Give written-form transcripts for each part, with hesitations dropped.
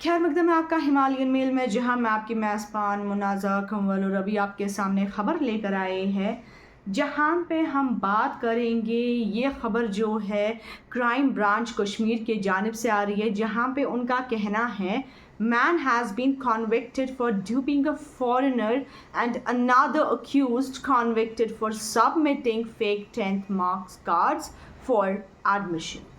खैर मकदम है आपका हिमालयन मेल में, जहां मैं आपकी मेज़बान मुनाज़ा कंवल और अभी आपके सामने ख़बर लेकर आए हैं, जहां पे हम बात करेंगे। ये ख़बर जो है क्राइम ब्रांच कश्मीर के जानिब से आ रही है, जहां पे उनका कहना है man has been convicted for duping a foreigner and another accused convicted for submitting fake 10th marks cards for admission।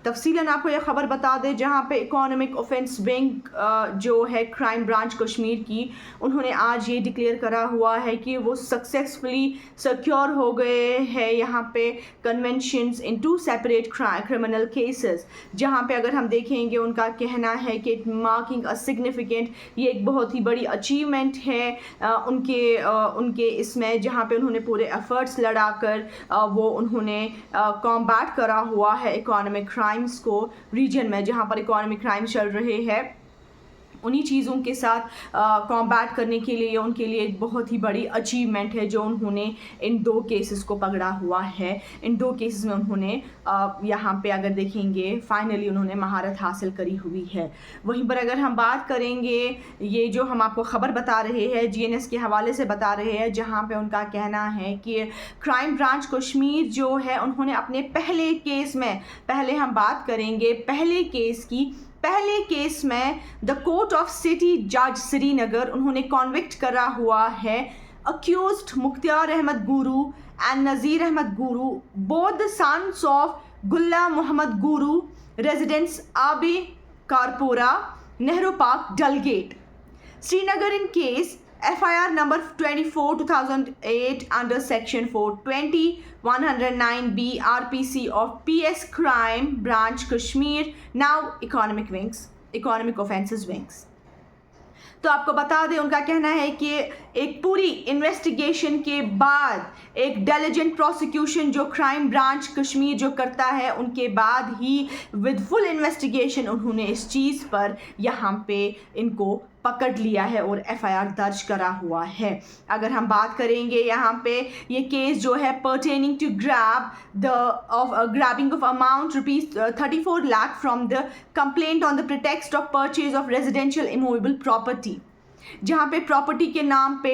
तफसीलन आपको यह ख़बर बता दें, जहां पे इकोनॉमिक ऑफेंस विंग जो है क्राइम ब्रांच कश्मीर की, उन्होंने आज ये डिक्लेयर करा हुआ है कि वो सक्सेसफुली सिक्योर हो गए हैं यहाँ पे कन्वेंशंस इन 2 सेपरेट क्रिमिनल केसेस। जहाँ पे अगर हम देखेंगे उनका कहना है कि मार्किंग अ सिग्निफिकेंट, ये एक बहुत ही बड़ी अचीवमेंट है उनके इसमें, जहाँ पे उन्होंने पूरे एफर्ट्स लड़ाकर वो उन्होंने कॉम्बैट करा हुआ है इकोनॉमिक क्राइम्स को रीजन में, जहाँ पर इकोनॉमिक क्राइम चल रहे हैं। उन्हीं चीज़ों के साथ कॉम्बैट करने के लिए उनके लिए एक बहुत ही बड़ी अचीवमेंट है जो उन्होंने इन 2 केसेस को पकड़ा हुआ है। इन 2 केसेस में उन्होंने यहाँ पे अगर देखेंगे फाइनली उन्होंने महारत हासिल करी हुई है। वहीं पर अगर हम बात करेंगे, ये जो हम आपको ख़बर बता रहे हैं GNS के हवाले से बता रहे हैं, जहाँ पे उनका कहना है कि क्राइम ब्रांच कश्मीर जो है उन्होंने अपने पहले केस में, पहले हम बात करेंगे पहले केस में द कोर्ट ऑफ सिटी जज श्रीनगर, उन्होंने कॉन्विक्ट करा हुआ है accused Mukhtiar Ahmad Guru and Nazir Ahmad Guru, both the sons of Gulla Mohammad Guru, residents Aabi Karpora, Nehru park, Dalgate, Srinagar, in case FIR number 24/2008 under section 420 109B RPC of PS Crime Branch Kashmir, now economic offences wings। तो आपको बता दें उनका कहना है कि एक पूरी इन्वेस्टिगेशन के बाद, एक डिलिजेंट प्रोसिक्यूशन जो क्राइम ब्रांच कश्मीर जो करता है, उनके बाद ही विद फुल इन्वेस्टिगेशन उन्होंने इस चीज़ पर यहाँ पे इनको पकड़ लिया है और FIR दर्ज करा हुआ है। अगर हम बात करेंगे यहाँ पे ये केस जो है pertaining to grabbing of amount ₹34 lakh from the complaint on the pretext of purchase of residential immovable property, जहाँ पे प्रॉपर्टी के नाम पे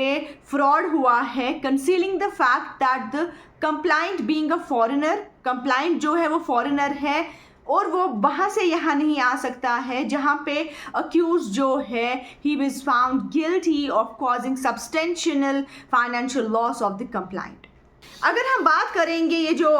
फ्रॉड हुआ है, concealing the fact that the complaint being a foreigner, complaint जो है वो फॉरेनर है और वो वहाँ से यहाँ नहीं आ सकता है, जहाँ पे अक्यूज जो है he was found guilty of causing substantial financial loss of the complaint. अगर हम बात करेंगे ये जो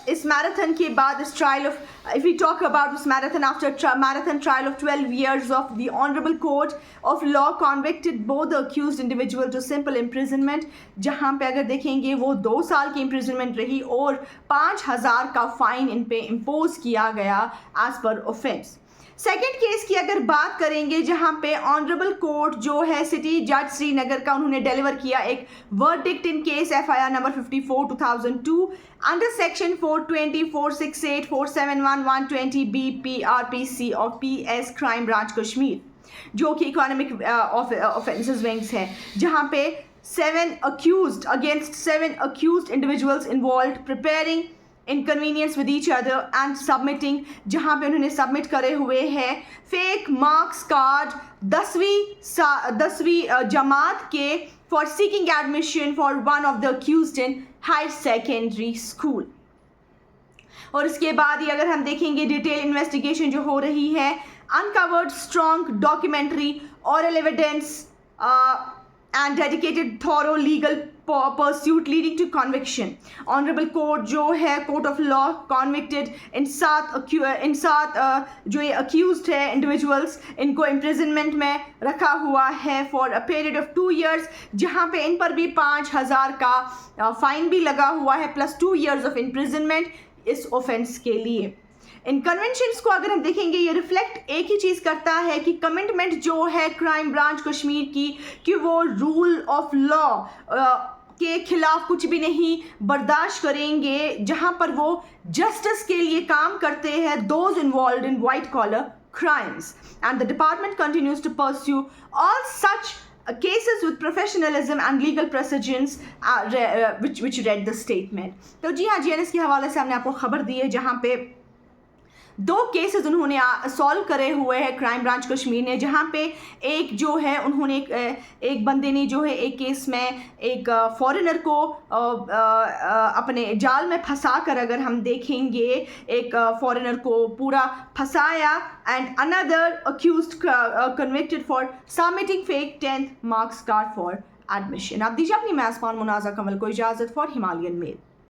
इस मैराथन के बाद इस trial of, if we talk about this marathon, after marathon trial of 12 years of the Honorable Court of Law convicted both the accused individual to simple imprisonment, जहाँ पे अगर देखेंगे वो 2 साल की imprisonment रही और 5,000 का फाइन इन पे इम्पोज किया गया as per offense। Second case की अगर बात करेंगे, जहाँ पे ऑनरेबल कोर्ट जो है सिटी जज श्रीनगर का, उन्होंने डिलीवर किया एक verdict in case FIR number 54/2002 under section 420 468 471 120B PRPC of PS crime branch Kashmir, जो कि इकोनॉमिक ऑफेंसेस विंग्स है, जहाँ पे 7 accused individuals involved preparing inconvenience with each other and submitting, जहाँ पे उन्होंने सबमिट करे हुए हैं फेक मार्क्स कार्ड 10वीं जमात के for seeking admission for one of the accused in higher secondary school. और इसके बाद ही अगर हम देखेंगे डिटेल इन्वेस्टिगेशन जो हो रही है, uncovered strong documentary oral evidence and dedicated thorough legal pursuit leading to conviction। Honourable court जो है कोर्ट ऑफ लॉ कॉन्विक्टेड इन 7 जो ये अक्यूज्ड है इंडिविजुअल्स, इनको इम्प्रिजनमेंट में रखा हुआ है for a period of 2 years, जहाँ पे इन पर भी 5,000 का फाइन भी लगा हुआ है प्लस 2 years ऑफ इम्प्रिजनमेंट इस ऑफेंस के लिए। इन कन्वेंशंस को अगर हम देखेंगे, ये रिफ्लेक्ट एक ही चीज़ करता है कि कमिटमेंट जो है क्राइम ब्रांच कश्मीर की कि वो रूल ऑफ लॉ के खिलाफ कुछ भी नहीं बर्दाश्त करेंगे, जहां पर वो जस्टिस के लिए काम करते हैं those involved in white collar crimes, and the department continues to pursue all such cases with professionalism and legal precision, which read the statement। तो जी हाँ, GNS के हवाले से हमने आपको खबर दी है, जहाँ पे 2 کیسز انہوں نے سالو کرے ہوئے ہیں کرائم برانچ کشمیر نے، جہاں پہ ایک جو ہے انہوں نے ایک بندے نے جو ہے ایک کیس میں ایک فارنر کو اپنے جال میں پھنسا کر، اگر ہم دیکھیں گے ایک فارنر کو پورا پھنسایا، اینڈ اندر accused convicted for submitting fake 10th marks card for admission. آپ دیجیے اپنی میزبان منازع کنول کو اجازت فار ہمالیین میل۔